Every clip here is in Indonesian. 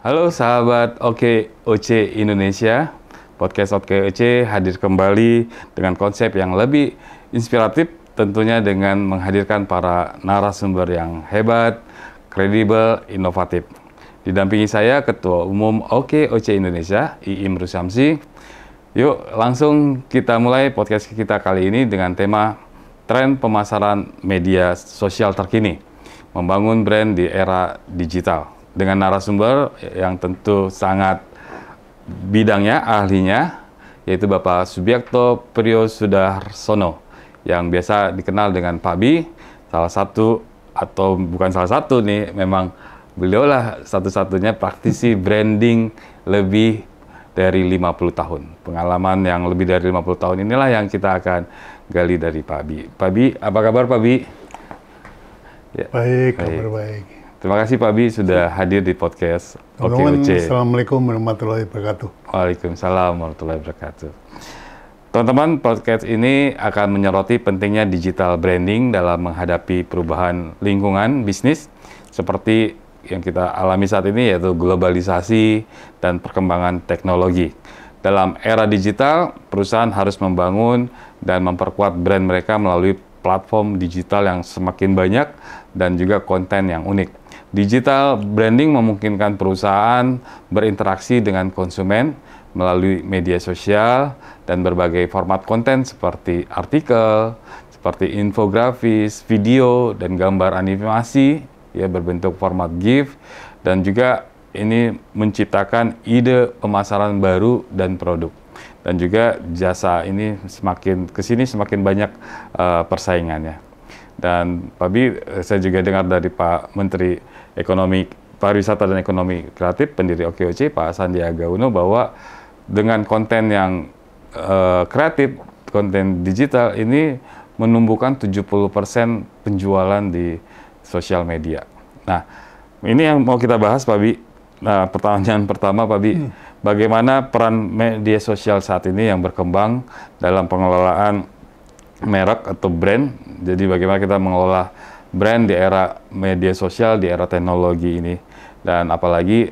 Halo sahabat OKOC Indonesia, podcast OKOC hadir kembali dengan konsep yang lebih inspiratif, tentunya dengan menghadirkan para narasumber yang hebat, kredibel, inovatif. Didampingi saya Ketua Umum OKOC Indonesia, Iim Rusyamsi. Yuk langsung kita mulai podcast kita kali ini dengan tema tren pemasaran media sosial terkini, membangun brand di era digital. Dengan narasumber yang tentu sangat bidangnya, ahlinya, yaitu Bapak Subiakto Priyosudarsono, yang biasa dikenal dengan Pak Bi, salah satu, atau bukan salah satu nih, memang beliau lah satu-satunya praktisi branding lebih dari 50 tahun. Pengalaman yang lebih dari 50 tahun inilah yang kita akan gali dari Pak Bi. Pak Bi, apa kabar Pak Bi? Ya, baik, kabar baik. Terima kasih Pak Bi sudah hadir di podcast OKOC. Assalamualaikum warahmatullahi wabarakatuh. Waalaikumsalam warahmatullahi wabarakatuh. Teman-teman, podcast ini akan menyoroti pentingnya digital branding dalam menghadapi perubahan lingkungan bisnis seperti yang kita alami saat ini, yaitu globalisasi dan perkembangan teknologi. Dalam era digital, perusahaan harus membangun dan memperkuat brand mereka melalui platform digital yang semakin banyak dan juga konten yang unik. Digital branding memungkinkan perusahaan berinteraksi dengan konsumen melalui media sosial dan berbagai format konten seperti artikel, seperti infografis, video, dan gambar animasi ya berbentuk format GIF, dan juga ini menciptakan ide pemasaran baru dan produk. Dan juga jasa ini semakin kesini semakin banyak persaingannya. Dan Pak Bi, saya juga dengar dari Pak Menteri Ekonomi Pariwisata dan Ekonomi Kreatif, pendiri OKOC, Pak Sandiaga Uno, bahwa dengan konten yang kreatif, konten digital ini menumbuhkan 70% penjualan di sosial media. Nah, ini yang mau kita bahas Pak Bi. Nah, pertanyaan pertama Pak Bi, bagaimana peran media sosial saat ini yang berkembang dalam pengelolaan merek atau brand? Jadi bagaimana kita mengelola brand di era media sosial, di era teknologi ini, dan apalagi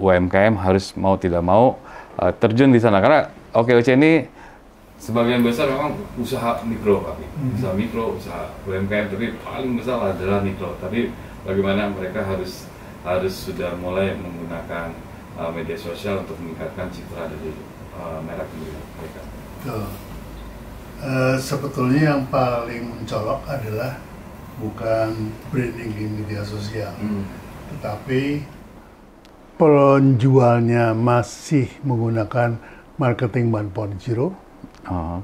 UMKM harus mau tidak mau terjun di sana, karena OKOC ini sebagian besar memang usaha mikro Pak Bi. Usaha mikro, usaha UMKM, tapi paling besar adalah mikro. Tapi bagaimana mereka harus sudah mulai menggunakan media sosial untuk meningkatkan citra dari merek mereka. Sebetulnya yang paling mencolok adalah bukan branding di media sosial, tetapi penjualnya masih menggunakan marketing 1.0,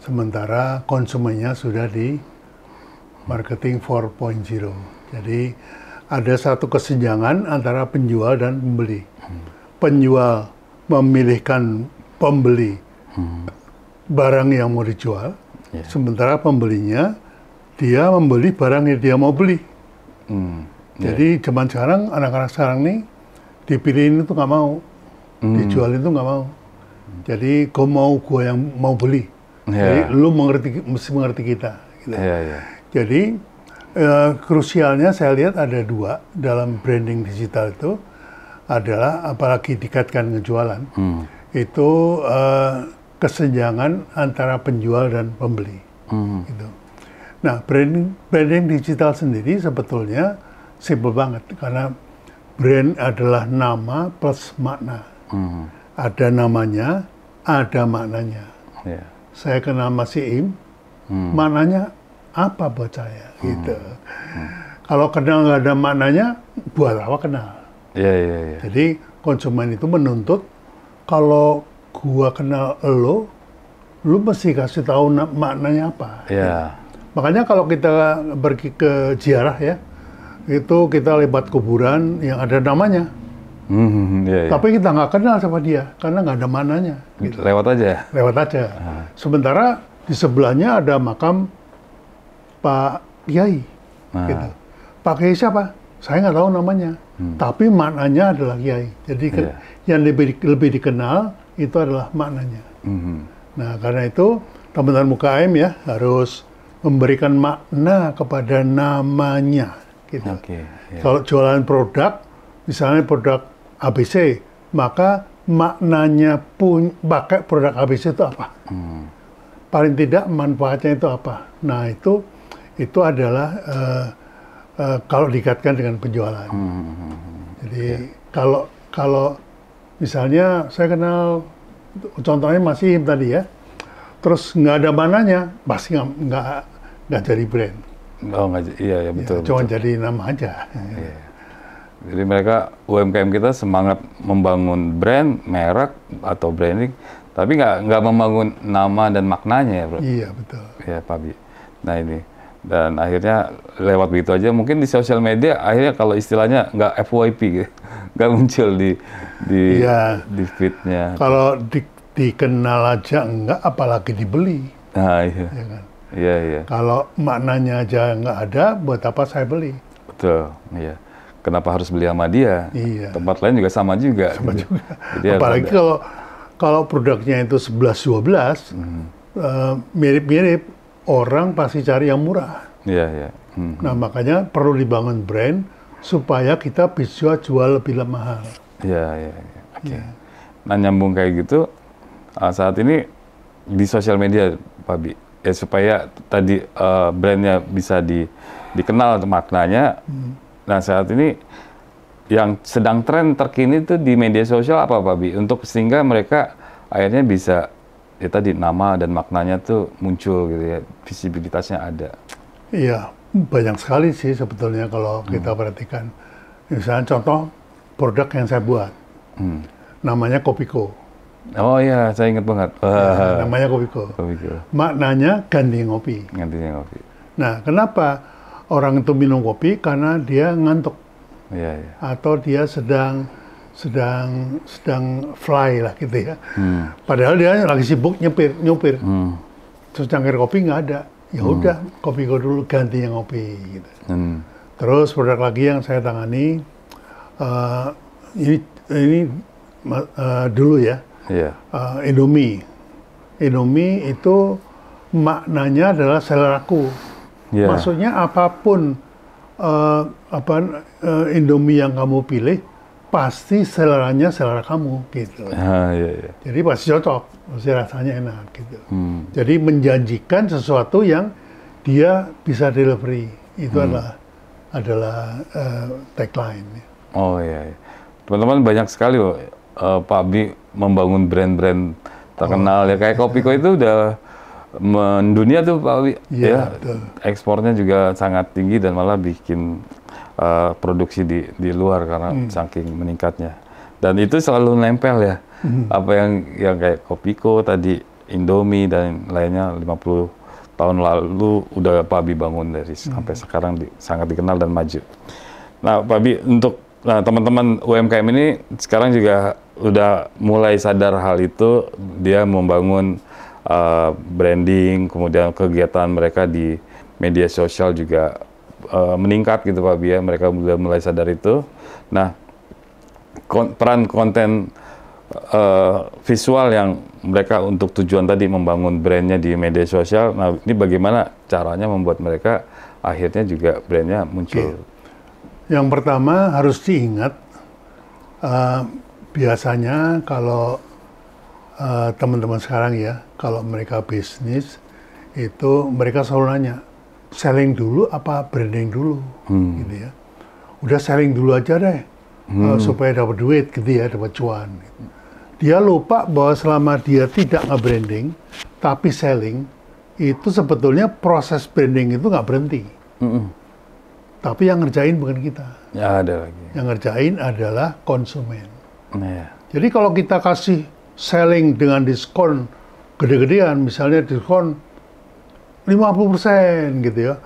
sementara konsumennya sudah di marketing 4.0. Jadi ada satu kesenjangan antara penjual dan pembeli. Penjual memilihkan pembeli barang yang mau dijual, sementara pembelinya dia membeli barang yang dia mau beli. Jadi zaman sekarang, anak-anak sekarang nih dipilihin itu nggak mau, dijual itu nggak mau. Jadi gue yang mau beli. Jadi lu mesti mengerti kita. Gitu. Jadi krusialnya saya lihat ada dua dalam branding digital itu adalah, apalagi dikaitkan dengan jualan, itu kesenjangan antara penjual dan pembeli. Gitu. Nah, branding digital sendiri sebetulnya simple banget, karena brand adalah nama plus makna. Ada namanya, ada maknanya. Saya kenal Mas Iim, maknanya apa buat saya? Gitu. Kalau kenal nggak ada maknanya, buat apa kenal? Jadi konsumen itu menuntut, kalau gua kenal lu mesti kasih tahu maknanya apa. Makanya kalau kita pergi ke ziarah ya, itu kita lewat kuburan yang ada namanya. Tapi kita nggak kenal sama dia, karena nggak ada maknanya. Gitu. Lewat aja? Lewat aja. Sementara di sebelahnya ada makam Pak Kiai. Gitu. Pak Kiai siapa? Saya nggak tahu namanya. Tapi maknanya adalah Kiai. Jadi yang lebih dikenal itu adalah maknanya. Nah, karena itu teman-teman UKM ya harus memberikan makna kepada namanya. Gitu. Kalau jualan produk, misalnya produk ABC, maka maknanya pakai produk ABC itu apa? Paling tidak manfaatnya itu apa? Nah itu adalah kalau dikaitkan dengan penjualan. Jadi kalau misalnya saya kenal, contohnya Mas Iim tadi ya, terus nggak ada mananya, pasti nggak jadi brand. Oh nggak, iya ya betul. Cuma betul. jadi nama aja. Iya. Jadi mereka UMKM kita semangat membangun brand, merek atau branding, tapi nggak membangun nama dan maknanya ya, Bro. Iya betul. Ya Pak Bi. Nah ini, dan akhirnya lewat begitu aja. Mungkin di sosial media akhirnya kalau istilahnya nggak FYP gitu, nggak muncul di feed-nya. Kalau dikenal aja enggak, apalagi dibeli. Nah iya. Ya kan? Iya. Kalau maknanya aja nggak ada, buat apa saya beli? Betul. Iya. Kenapa harus beli sama dia? Iya. Tempat lain juga sama juga. Sama gitu. juga. Jadi apalagi kalau produknya itu 11-12, mirip-mirip, orang pasti cari yang murah. Iya. Nah makanya perlu dibangun brand supaya kita bisa jual lebih mahal. Iya. Oke. Nah nyambung kayak gitu, saat ini di sosial media Pak Bi, ya supaya tadi brandnya bisa dikenal maknanya. Nah saat ini yang sedang tren terkini itu di media sosial apa Pak Bi? Untuk sehingga mereka akhirnya bisa ya tadi nama dan maknanya tuh muncul gitu ya, visibilitasnya ada. Iya, banyak sekali sih sebetulnya kalau kita perhatikan. Misalnya contoh produk yang saya buat, namanya Kopiko. Oh iya, saya ingat banget. Ya, namanya Kopiko. Maknanya ganti ngopi. Gantinya ngopi. Nah, kenapa orang itu minum kopi? Karena dia ngantuk. Iya. Atau dia sedang fly lah gitu ya. Padahal dia lagi sibuk nyupir. Terus cangkir kopi nggak ada. Ya udah, Kopiko dulu, gantinya ngopi gitu. Terus produk lagi yang saya tangani ini dulu ya. Iya. Indomie. Indomie itu maknanya adalah seleraku. Yeah. Maksudnya apapun Indomie yang kamu pilih pasti seleranya selera kamu gitu. Iya. Jadi pasti cocok, pasti rasanya enak gitu. Jadi menjanjikan sesuatu yang dia bisa delivery, itu adalah tagline. Oh iya. Teman-teman banyak sekali loh Pak Bi membangun brand-brand terkenal ya, kayak Kopiko itu udah mendunia tuh Pak Bi. Ya, ekspornya juga sangat tinggi dan malah bikin produksi di luar karena saking meningkatnya. Dan itu selalu nempel ya. Apa yang kayak Kopiko tadi, Indomie dan lainnya 50 tahun lalu udah Pak Bi bangun dari sampai sekarang sangat dikenal dan maju. Nah Pak Bi, untuk teman-teman UMKM ini sekarang juga udah mulai sadar hal itu, dia membangun branding, kemudian kegiatan mereka di media sosial juga meningkat gitu Pak Bi ya, mereka udah mulai sadar itu. Nah, peran konten visual yang mereka untuk tujuan tadi membangun brandnya di media sosial, nah ini bagaimana caranya membuat mereka akhirnya juga brandnya muncul? Yang pertama harus diingat, biasanya kalau teman-teman sekarang ya, kalau mereka bisnis, itu mereka selalu nanya, selling dulu apa branding dulu, gitu ya. Udah selling dulu aja deh, supaya dapat duit gitu ya, dapat cuan. Dia lupa bahwa selama dia tidak nge-branding, tapi selling, itu sebetulnya proses branding itu nggak berhenti. Tapi yang ngerjain bukan kita. Ya ada lagi. Yang ngerjain adalah konsumen. Ya. Jadi kalau kita kasih selling dengan diskon gede-gedean, misalnya diskon 50% gitu ya.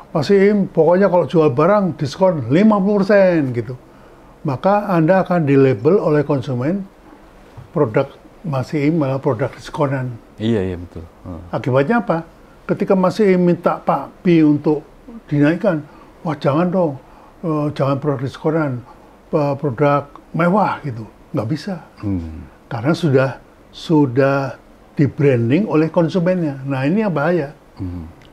Mas Iim, pokoknya kalau jual barang diskon 50% gitu. Maka Anda akan dilabel oleh konsumen produk Mas Iim malah produk diskonan. Iya betul. Akibatnya apa? Ketika Mas Iim minta Pak B untuk dinaikkan, wah jangan dong, jangan produk diskonan, produk mewah gitu, nggak bisa. Karena sudah di branding oleh konsumennya. Nah ini yang bahaya.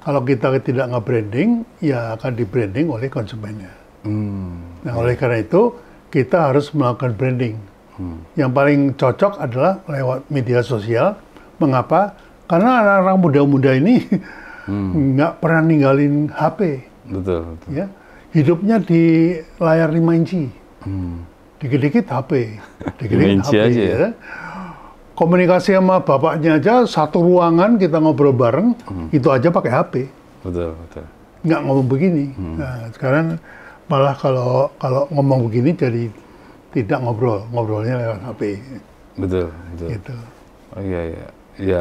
Kalau kita tidak nge-branding, ya akan di branding oleh konsumennya. Nah oleh karena itu kita harus melakukan branding. Yang paling cocok adalah lewat media sosial. Mengapa? Karena anak-anak muda-muda ini nggak pernah ninggalin HP. Betul. Ya, hidupnya di layar 5 inci. Dikit-dikit HP, dikit-dikit HP. Aja ya. Komunikasi sama bapaknya aja satu ruangan kita ngobrol bareng, itu aja pakai HP. Betul, betul. Nggak ngomong begini. Nah, sekarang malah kalau ngomong begini jadi tidak ngobrolnya lewat HP. Betul, betul. Gitu. Oh iya, iya.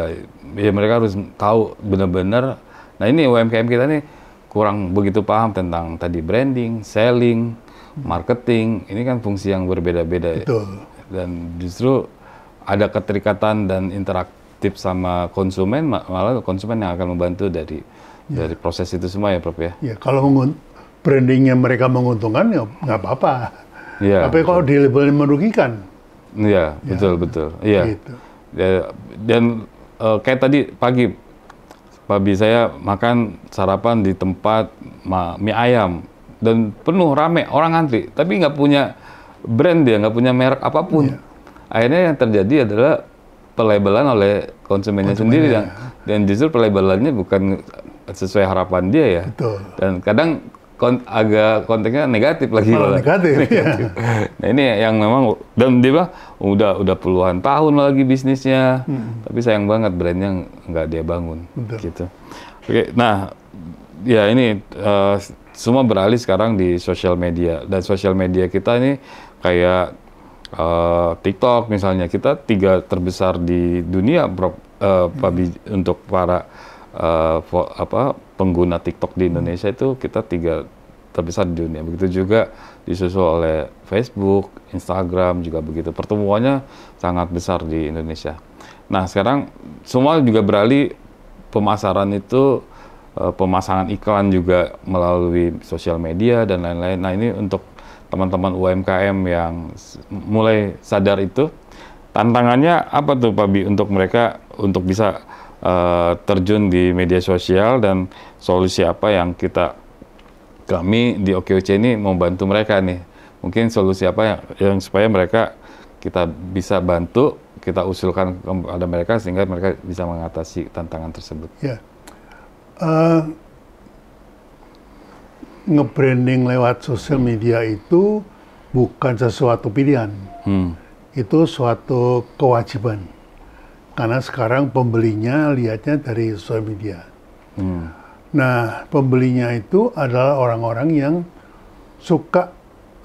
Ya mereka harus tahu benar-benar. Nah ini UMKM kita nih kurang begitu paham tentang tadi branding, selling, marketing. Ini kan fungsi yang berbeda-beda. Betul. Dan justru ada keterikatan dan interaktif sama konsumen, malah konsumen yang akan membantu dari proses itu semua ya, Prof ya. Ya kalau brandingnya mereka menguntungkan ya nggak apa-apa. Ya, tapi kalau di labelnya merugikan. Iya, betul. Iya. Gitu. Dan kayak tadi pagi, Pak Bi, saya makan sarapan di tempat mie ayam dan penuh rame orang antri, tapi nggak punya brand, dia nggak punya merek apapun. Iya. Akhirnya yang terjadi adalah pelabelan oleh konsumennya sendiri dan justru pelabelannya bukan sesuai harapan dia ya. Betul. Dan kadang agak konteksnya negatif lagi. Negatif. Ya. Nah ini yang memang, dan dia bilang udah puluhan tahun lagi bisnisnya, tapi sayang banget brandnya nggak dia bangun. Betul. Gitu. Oke, nah ya ini semua beralih sekarang di sosial media, dan sosial media kita ini kayak TikTok misalnya, kita 3 terbesar di dunia, Pak Bi, untuk para pengguna TikTok di Indonesia itu kita 3 terbesar di dunia. Begitu juga disusul oleh Facebook, Instagram juga begitu. Pertumbuhannya sangat besar di Indonesia. Nah sekarang semua juga beralih pemasaran itu, pemasangan iklan juga melalui sosial media dan lain-lain. Nah ini untuk teman-teman UMKM yang mulai sadar itu, tantangannya apa tuh Pak Bi untuk mereka untuk bisa terjun di media sosial, dan solusi apa yang kami di OKOC ini mau bantu mereka nih? Mungkin solusi apa yang supaya mereka kita bisa bantu, kita usulkan kepada mereka sehingga mereka bisa mengatasi tantangan tersebut. Ya. Nge-branding lewat sosial media itu bukan sesuatu pilihan. Itu suatu kewajiban. Karena sekarang pembelinya lihatnya dari sosial media. Nah, pembelinya itu adalah orang-orang yang suka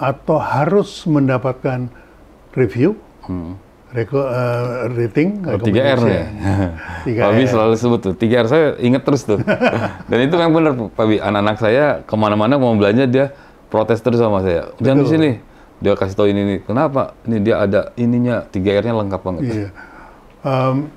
atau harus mendapatkan review, rating, 3R ya. 3R. Pak Bi selalu sebut tuh, 3R saya inget terus tuh. Dan itu kan benar Pak Bi, anak-anak saya kemana-mana mau belanja dia protes terus sama saya. Jangan di sini. Dia kasih tahu ini. Kenapa? Ini dia ada ininya, 3R-nya lengkap banget. Iya.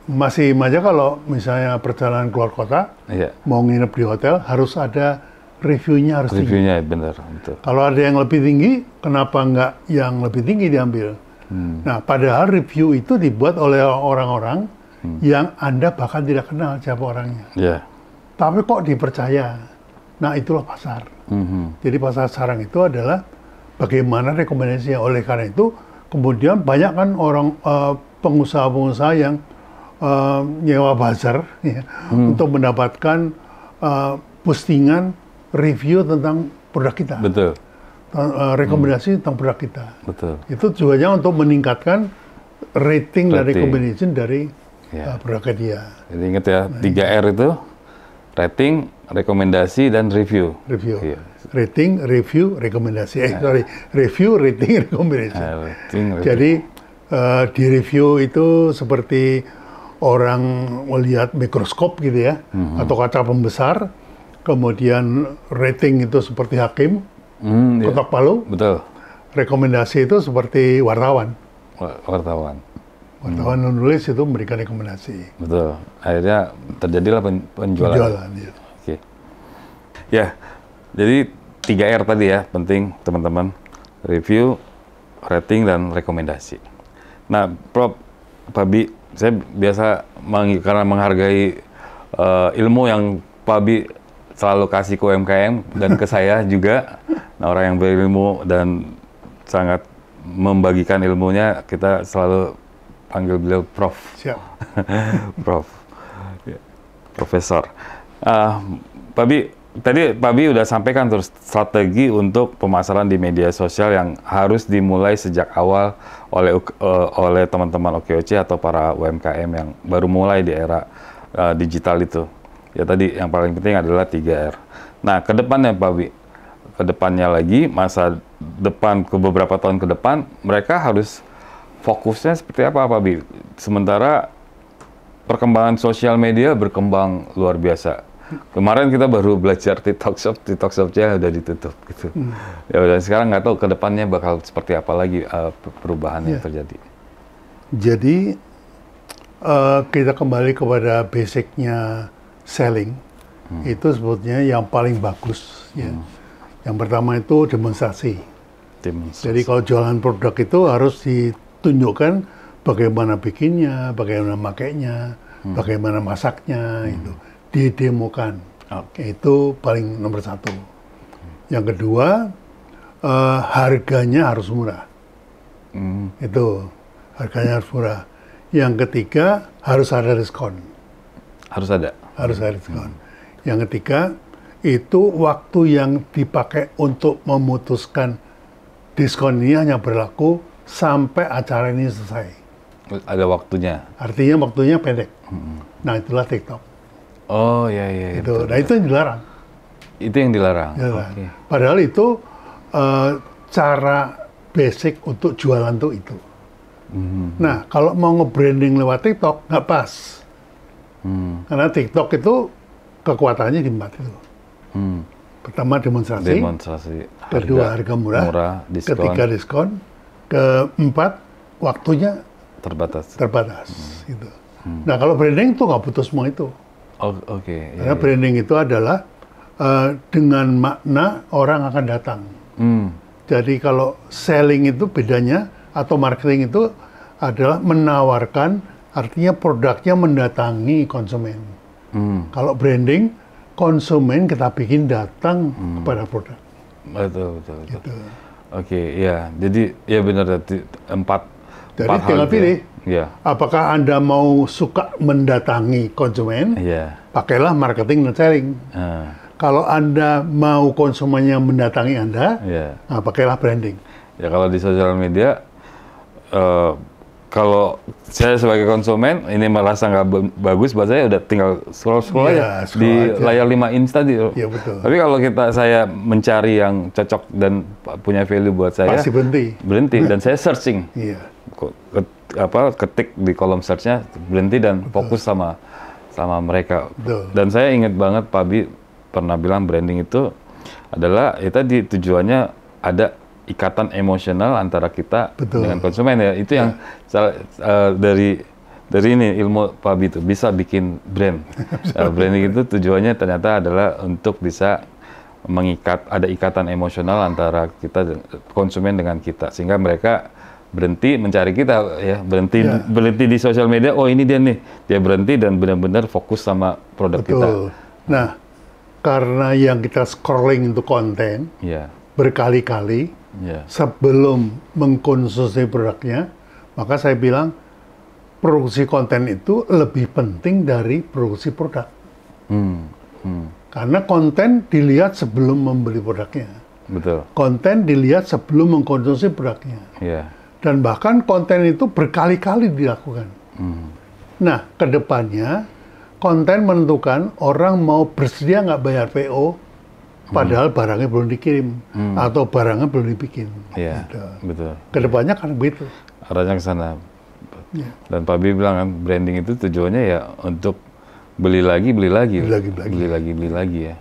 Masih aja kalau misalnya perjalanan keluar kota, mau nginep di hotel, harus ada reviewnya, harus tinggi. Reviewnya benar, betul. Kalau ada yang lebih tinggi, kenapa nggak yang lebih tinggi diambil? Nah, padahal review itu dibuat oleh orang-orang yang Anda bahkan tidak kenal siapa orangnya. Tapi kok dipercaya? Nah, itulah pasar. Jadi pasar sekarang itu adalah bagaimana rekomendasinya. Oleh karena itu, kemudian banyak kan orang pengusaha-pengusaha yang nyewa buzzer ya, untuk mendapatkan postingan review tentang produk kita. Betul. Rekomendasi tentang produk kita. Betul. Itu tujuannya untuk meningkatkan rating dan recommendation dari produk dia. Jadi ingat ya, 3R itu rating, rekomendasi, dan review. Review. Rating, review, rekomendasi. Review, rating, rekomendasi. Jadi di review itu seperti orang melihat mikroskop gitu ya, atau kaca pembesar. Kemudian rating itu seperti hakim, ketok palu. Betul. Rekomendasi itu seperti wartawan. Wartawan menulis itu memberikan rekomendasi. Betul. Akhirnya terjadilah penjualan. Ya. Oke. Ya, jadi 3R tadi ya, penting teman-teman. Review, rating, dan rekomendasi. Nah, Prof, Pak Bi, saya biasa karena menghargai ilmu yang Pak Bi selalu kasih ke UMKM dan ke saya juga. Nah, orang yang berilmu dan sangat membagikan ilmunya, kita selalu panggil beliau Prof. Siap. Prof. Ya, Profesor. Pak Bi, tadi Pak Bi udah sampaikan terus strategi untuk pemasaran di media sosial yang harus dimulai sejak awal oleh teman-teman OKOC atau para UMKM yang baru mulai di era digital itu. Ya tadi yang paling penting adalah 3R. Nah, ke depannya Pak Bi, ke depannya lagi, masa depan ke beberapa tahun ke depan, mereka harus fokusnya seperti apa Pak Bi? Sementara perkembangan sosial media berkembang luar biasa. Kemarin kita baru belajar TikTok Shop-nya udah ditutup gitu. Ya udah, sekarang nggak tahu ke depannya bakal seperti apa lagi perubahan yang terjadi. Jadi kita kembali kepada basicnya selling. Itu sebetulnya yang paling bagus. Ya. Yang pertama itu demonstrasi. Jadi kalau jualan produk itu harus ditunjukkan bagaimana bikinnya, bagaimana makainya, bagaimana masaknya, itu didemokan. Itu paling nomor satu. Yang kedua, harganya harus murah. Itu harganya harus murah. Yang ketiga, harus ada diskon. Harus ada diskon. Yang ketiga, itu waktu yang dipakai untuk memutuskan diskon ini hanya berlaku sampai acara ini selesai. Ada waktunya. Artinya waktunya pendek. Nah, itulah TikTok. Oh iya. Itu. Nah, itu yang dilarang. Itu yang dilarang. Okay. Padahal itu cara basic untuk jualan tuh itu. Nah, kalau mau nge-branding lewat TikTok nggak pas. Karena TikTok itu kekuatannya di 4 itu. Pertama demonstrasi. Kedua harga murah. Diskon. Ketiga diskon. Keempat waktunya terbatas. Gitu. Nah, kalau branding itu nggak butuh semua itu. Oke. Karena branding itu adalah dengan makna orang akan datang. Jadi kalau selling itu bedanya atau marketing itu adalah menawarkan, artinya produknya mendatangi konsumen. Kalau branding, konsumen kita bikin datang kepada produk. Betul. Gitu. Oke, ya. Jadi ya benar, 4. Jadi tinggal pilih. Ya. Apakah Anda mau suka mendatangi konsumen? Ya. Pakailah marketing dan selling. Kalau Anda mau konsumennya mendatangi Anda, nah, pakailah branding. Ya, kalau di sosial media, kalau saya sebagai konsumen ini merasa nggak bagus buat saya, udah tinggal scroll aja di layar 5 inch tadi. Ya, betul. Tapi kalau saya mencari yang cocok dan punya value buat saya, pasti berhenti dan saya searching. Iya. Ketik di kolom search-nya, berhenti dan fokus sama mereka. Betul. Dan saya ingat banget Pak Bi pernah bilang branding itu adalah tadi tujuannya ada ikatan emosional antara kita dengan konsumen ya. Itu yang dari ini ilmu Pak Bi itu bisa bikin brand. Branding itu tujuannya ternyata adalah untuk bisa ada ikatan emosional antara kita konsumen dengan kita, sehingga mereka berhenti mencari kita ya, berhenti di sosial media. Oh, ini dia nih, dia berhenti dan benar-benar fokus sama produk kita. Nah, karena yang kita scrolling itu konten berkali-kali sebelum mengkonsumsi produknya, maka saya bilang produksi konten itu lebih penting dari produksi produk. Karena konten dilihat sebelum membeli produknya. Betul. Konten dilihat sebelum mengkonsumsi produknya. Dan bahkan konten itu berkali-kali dilakukan. Nah, kedepannya konten menentukan orang mau bersedia nggak bayar PO, padahal barangnya belum dikirim atau barangnya belum dibikin. Iya, gitu. Betul. Kedepannya kan begitu. Arahnya ke sana. Dan Pak Bi bilang kan branding itu tujuannya ya untuk beli lagi ya.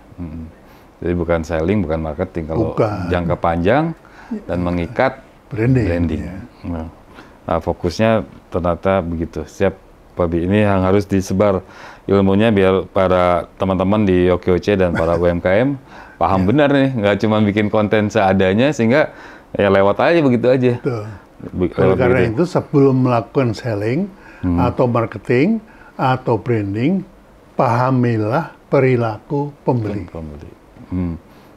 Jadi bukan selling, bukan marketing. Kalau jangka panjang dan mengikat branding. Nah, fokusnya ternyata begitu. Siap Pak Bi, ini yang harus disebar ilmunya biar para teman-teman di OKOC dan para UMKM paham benar nih, nggak cuma bikin konten seadanya sehingga ya lewat aja begitu aja. Karena itu sebelum melakukan selling atau marketing atau branding, pahamilah perilaku pembeli.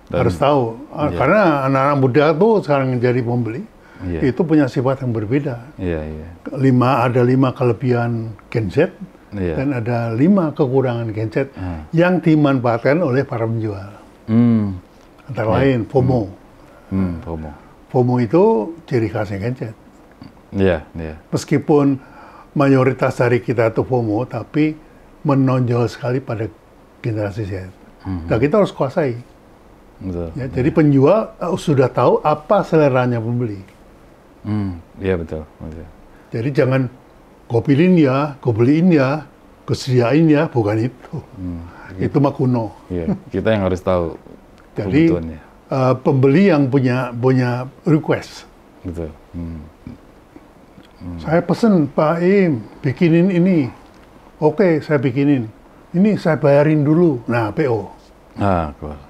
Harus tahu, karena anak-anak muda tuh sekarang jadi pembeli, itu punya sifat yang berbeda. Iya. Ada 5 kelebihan Gen Z dan ada 5 kekurangan Gen Z yang dimanfaatkan oleh para penjual. Antara lain FOMO. FOMO itu ciri khasnya Gen Z. Iya. Meskipun mayoritas dari kita itu FOMO, tapi menonjol sekali pada generasi Z. Nah, kita harus kuasai. Betul. Ya, jadi penjual sudah tahu apa seleranya pembeli. Iya betul. Jadi jangan gue pilihin ya, gue beliin ya, gue sediain ya, bukan itu. Itu mah kuno. Iya, kita yang harus tahu. Jadi pembeli yang punya request. Betul. Saya pesen Pak Im, bikinin ini. Oke, saya bikinin. Ini saya bayarin dulu. Nah, PO.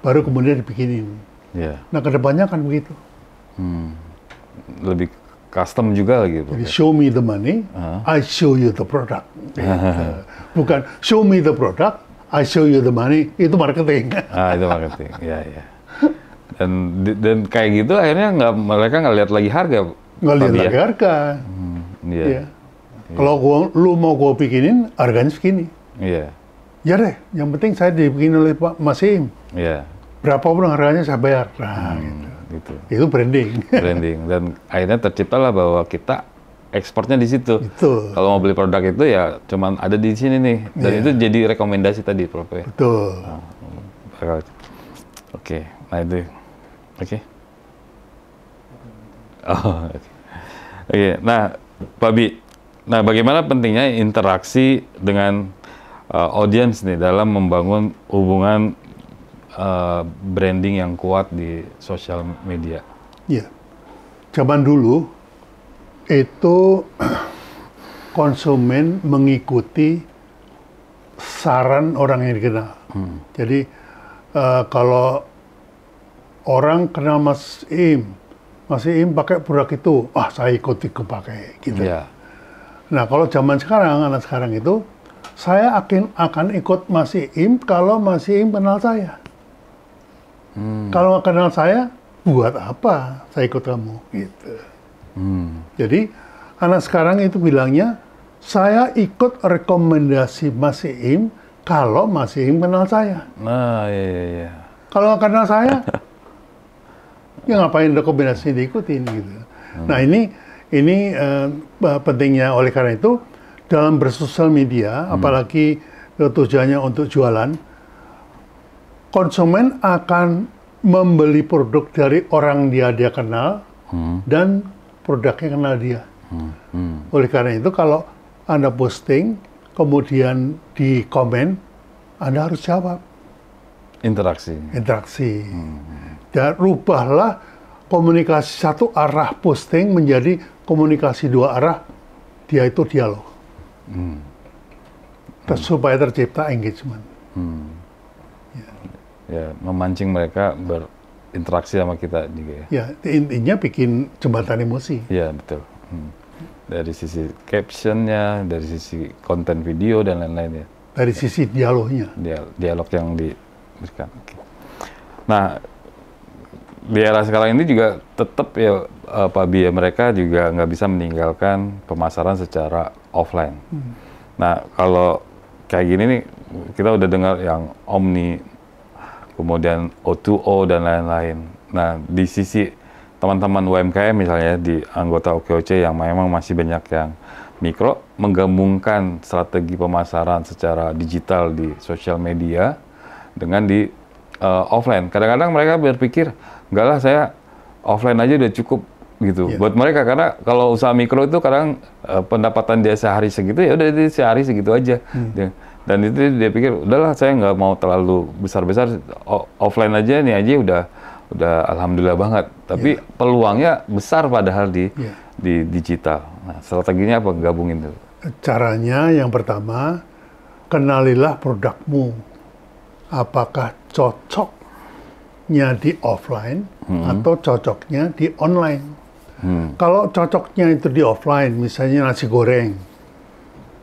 Baru kemudian dibikinin. Yeah. Nah, kedepannya kan begitu. Lebih custom juga lagi. Jadi show me the money, I show you the product. Bukan show me the product, I show you the money. Itu marketing. Itu marketing. Ya. Dan kayak gitu akhirnya mereka nggak lihat lagi harga. Nggak lihat lagi harga. Iya. Kalau lu mau gua bikinin, harganya segini. Iya. Ya deh, yang penting saya dibikin oleh Pak Mas Im. Iya. Berapapun harganya saya bayar. Nah, gitu. Itu branding. Branding. Dan akhirnya terciptalah bahwa kita ekspornya di situ. Betul. Kalau mau beli produk itu ya cuman ada di sini nih. Dan itu jadi rekomendasi tadi, Prof. Betul. Oke. Nah itu. Oke. Oke. Nah, Pak Bi. Nah, bagaimana pentingnya interaksi dengan audiens nih dalam membangun hubungan branding yang kuat di sosial media? Iya. Zaman dulu itu konsumen mengikuti saran orang yang dikenal. Jadi kalau orang kenal Mas Im pakai produk itu, saya ikut pakai gitu. Yeah. Nah, kalau zaman sekarang, anak sekarang itu, saya akan ikut Mas Im kalau Mas Im kenal saya. Kalau nggak kenal saya, buat apa saya ikut kamu? Gitu. Jadi, anak sekarang itu bilangnya, saya ikut rekomendasi Mas Im kalau Mas Im kenal saya. Nah, iya. Kalau nggak kenal saya, ya ngapain rekomendasi diikutin gitu. Nah, ini pentingnya. Oleh karena itu dalam bersosial media, apalagi tujuannya untuk jualan, konsumen akan membeli produk dari orang dia kenal dan produknya kenal dia. Oleh karena itu kalau Anda posting kemudian di komen, Anda harus jawab. Interaksi. Dan rubahlah komunikasi satu arah posting menjadi komunikasi dua arah, dia itu dialog. Supaya tercipta engagement. Ya, memancing mereka berinteraksi sama kita juga ya. Ya, intinya bikin jembatan emosi. Ya, betul. Dari sisi captionnya, dari sisi konten video dan lain-lain ya. Dari sisi dialognya. Dialog yang diberikan. Nah, di era sekarang ini juga tetap ya Pak Bi, mereka juga nggak bisa meninggalkan pemasaran secara offline. Nah, kalau kayak gini nih, kita udah dengar yang Omni, kemudian O2O dan lain-lain. Nah, di sisi teman-teman UMKM misalnya di anggota OKOC yang memang masih banyak yang mikro, menggabungkan strategi pemasaran secara digital di sosial media dengan di offline. Kadang-kadang mereka berpikir, enggak lah saya offline aja udah cukup gitu. Yeah. Buat mereka, karena kalau usaha mikro itu kadang pendapatan dia sehari segitu, ya udah sehari segitu aja. Dan itu dia pikir, udahlah saya nggak mau terlalu besar-besar, offline aja nih aja udah alhamdulillah banget. Tapi peluangnya besar padahal di digital. Nah, strateginya apa? Gabungin dulu. Caranya yang pertama, kenalilah produkmu. Apakah cocoknya di offline atau cocoknya di online. Kalau cocoknya itu di offline, misalnya nasi goreng,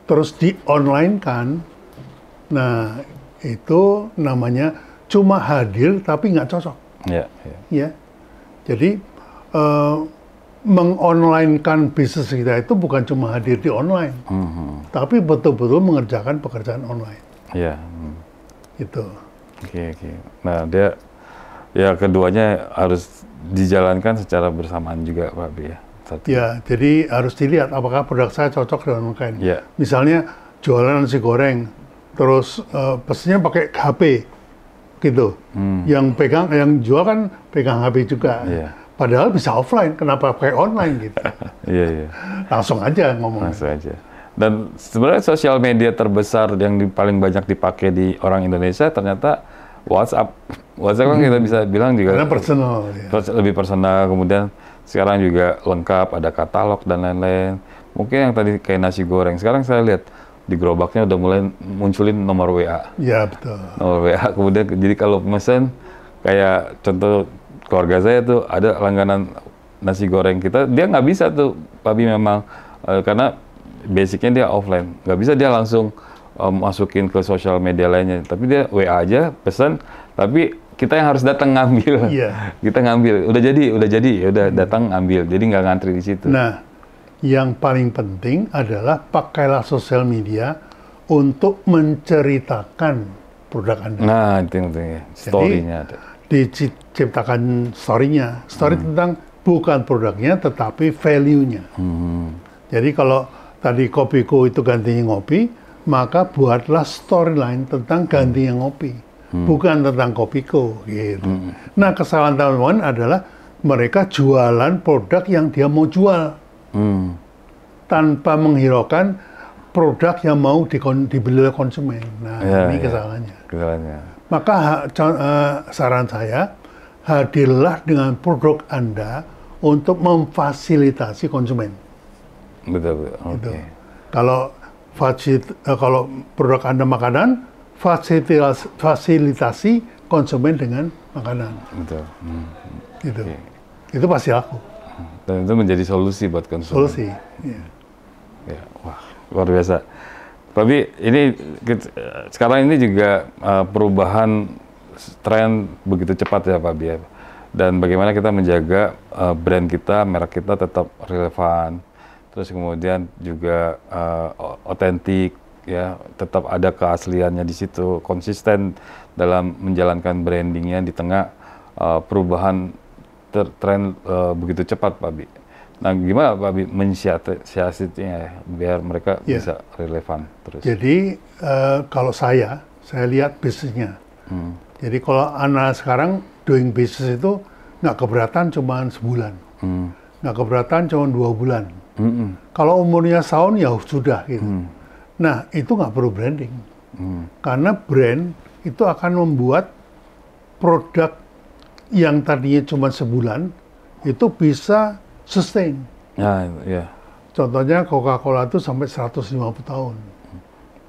terus di online kan, nah itu namanya cuma hadir tapi nggak cocok. Ya. Jadi mengonlinekan bisnis kita itu bukan cuma hadir di online, tapi betul-betul mengerjakan pekerjaan online. Iya. Itu. Oke. Nah, ya keduanya harus dijalankan secara bersamaan juga, Pak Abi ya. Ya, jadi harus dilihat apakah produk saya cocok dengan klien. Yeah. Misalnya jualan nasi goreng, terus pesennya pakai HP, gitu. Yang jual kan pegang HP juga. Yeah. Padahal bisa offline, kenapa pakai online gitu? Iya. Langsung aja ngomong. Langsung aja. Dan sebenarnya sosial media terbesar yang paling banyak dipakai di orang Indonesia ternyata WhatsApp. WhatsApp kan kita bisa bilang juga karena personal. Ya. Lebih personal, kemudian sekarang juga lengkap, ada katalog dan lain-lain. Mungkin yang tadi kayak nasi goreng, sekarang saya lihat di gerobaknya udah mulai munculin nomor WA. Ya, betul. Nomor WA, kemudian jadi kalau pesan, kayak contoh keluarga saya tuh ada langganan nasi goreng kita, dia nggak bisa tuh, Pabi memang, karena basicnya dia offline. Nggak bisa dia langsung masukin ke sosial media lainnya, tapi dia WA aja, pesan, tapi kita yang harus datang ngambil. Iya. Kita ngambil, udah jadi, ya udah datang ngambil, jadi nggak ngantri di situ. Nah, yang paling penting adalah pakailah sosial media untuk menceritakan produk Anda. Nah, itu yang penting ya, story-nya ada. Diciptakan story-nya. Story tentang bukan produknya, tetapi value-nya. Jadi kalau tadi Kopiko itu gantinya ngopi, maka buatlah storyline tentang gantinya ngopi. Bukan tentang Kopiko. Gitu. Nah, kesalahan teman-teman adalah mereka jualan produk yang dia mau jual. Tanpa menghiraukan produk yang mau dibeli oleh konsumen. Nah, ini kesalahannya. Maka saran saya, hadirlah dengan produk Anda untuk memfasilitasi konsumen. Betul. Oke. Gitu. Kalau produk Anda makanan, fasilitasi konsumen dengan makanan. Betul. Gitu. Itu pasti laku. Dan itu menjadi solusi buat konsumen. Solusi. Ya, wah, luar biasa. Tapi ini sekarang ini juga perubahan tren begitu cepat ya, Pak Bi. Dan bagaimana kita menjaga brand kita, merek kita tetap relevan. Terus kemudian juga otentik, ya, tetap ada keasliannya di situ, konsisten dalam menjalankan brandingnya di tengah perubahan tren begitu cepat, Pak Bi. Nah, gimana Pak Bi mensiasatinya biar mereka bisa relevan terus? Jadi kalau saya lihat bisnisnya. Jadi kalau anak sekarang doing business itu nggak keberatan cuma sebulan, nggak keberatan cuma 2 bulan. Kalau umurnya setahun ya sudah gitu. Nah, itu nggak perlu branding, karena brand itu akan membuat produk yang tadinya cuma sebulan itu bisa sustain. Ya. Contohnya Coca-Cola itu sampai 150 tahun.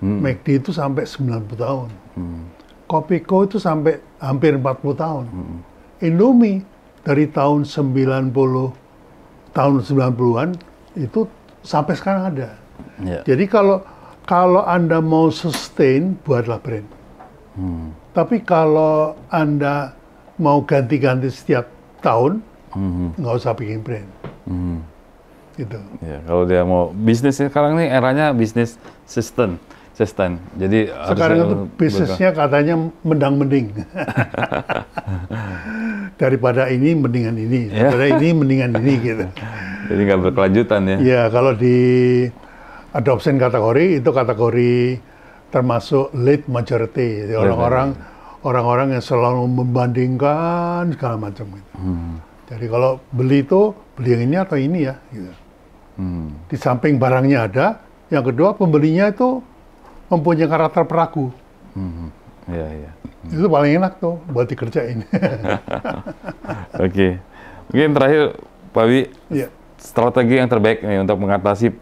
McD itu sampai 90 tahun. Kopiko itu sampai hampir 40 tahun. Indomie dari tahun 90-an itu sampai sekarang ada. Jadi kalau Anda mau sustain, buatlah brand. Tapi kalau Anda mau ganti-ganti setiap tahun, nggak usah bikin brand. Gitu. Ya, kalau dia mau bisnis sekarang ini eranya bisnis sustain. Jadi sekarang itu bisnisnya katanya mendang-mending. Daripada ini mendingan ini, daripada ini mendingan ini gitu. Jadi nggak berkelanjutan ya? Ya, kalau di adoption kategori itu kategori termasuk late majority. Jadi orang-orang yang selalu membandingkan segala macam gitu. Jadi kalau beli yang ini atau ini ya. Gitu. Di samping barangnya ada, yang kedua pembelinya itu mempunyai karakter peragu. Iya. Itu paling enak tuh buat dikerjain. Oke. Mungkin terakhir, Pak Wi, strategi yang terbaik nih untuk mengatasi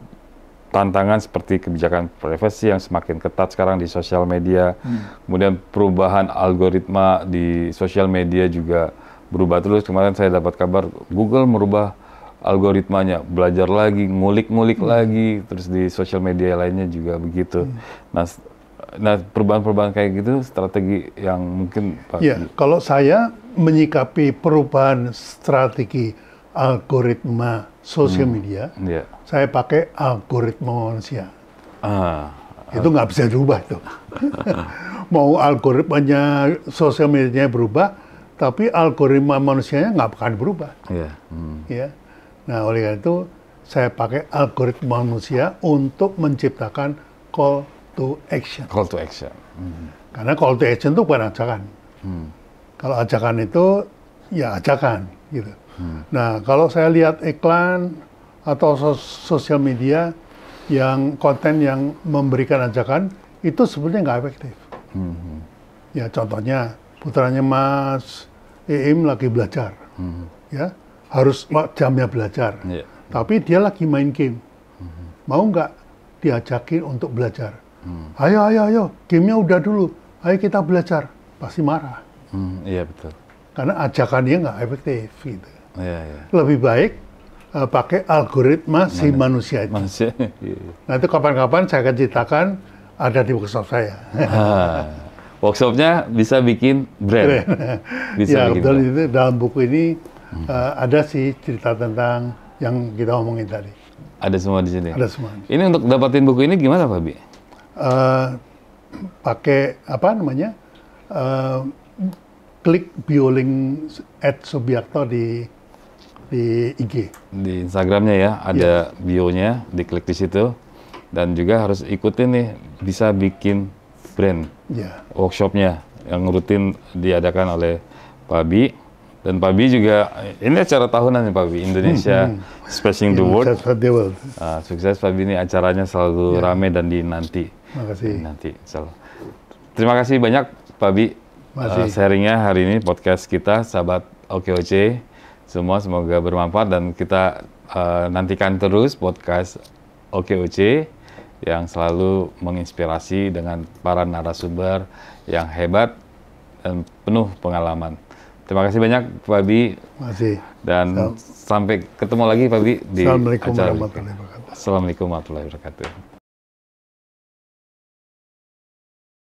tantangan seperti kebijakan privasi yang semakin ketat sekarang di sosial media, kemudian perubahan algoritma di sosial media juga berubah terus. Kemarin saya dapat kabar Google merubah algoritmanya, belajar lagi, ngulik-ngulik lagi, terus di sosial media lainnya juga begitu. Nah, perubahan-perubahan kayak gitu, strategi yang mungkin Pak. Ya, kalau saya menyikapi perubahan strategi algoritma sosial media, Yeah. saya pakai algoritma manusia. Ah, Itu nggak bisa dirubah itu. Mau algoritmanya sosial medianya berubah, tapi algoritma manusianya nggak akan berubah. iya. Ya. Nah, oleh karena itu saya pakai algoritma manusia untuk menciptakan call to action. Call to action. Karena call to action itu bukan ajakan. Kalau ajakan itu ya ajakan gitu. Nah, kalau saya lihat iklan atau sosial media yang konten yang memberikan ajakan itu sebenarnya nggak efektif. Ya contohnya putranya Mas Iim lagi belajar, ya harus jamnya belajar, Iya. tapi dia lagi main game. Mau nggak diajakin untuk belajar? Ayo, gamenya udah dulu. Ayo kita belajar. Pasti marah. Iya betul. Karena ajakannya nggak efektif gitu. Iya. Lebih baik pakai algoritma si manusia itu. Manusia. Nah itu kapan-kapan saya akan ceritakan ada di workshop saya. Workshopnya bisa bikin brand. Bisa Ya bikin betul, brand. itu dalam buku ini ada sih cerita tentang yang kita omongin tadi. Ada semua di sini. Ada semua. Ini untuk dapatin buku ini gimana Pak Bi? Pakai apa namanya? Klik biolink @subiakto di IG. Di Instagramnya ya, ada bionya, diklik di situ. Dan juga harus ikutin nih, bisa bikin brand. Ya. Workshopnya yang rutin diadakan oleh Pak Bi. Dan Pak Bi juga, ini acara tahunan nih Pak Bi, Indonesia Smashing the World. Sukses Pak Bi, ini acaranya selalu rame dan dinanti. Makasih. Nanti, terima kasih banyak Pak Bi. Sharingnya hari ini podcast kita sahabat OKOC semua, semoga bermanfaat dan kita nantikan terus podcast OKOC yang selalu menginspirasi dengan para narasumber yang hebat dan penuh pengalaman. Terima kasih banyak Pak Bi. Masih. Dan sampai ketemu lagi Pak Bi di Assalamualaikum acara warahmatullahi wabarakatuh. Assalamualaikum warahmatullahi wabarakatuh.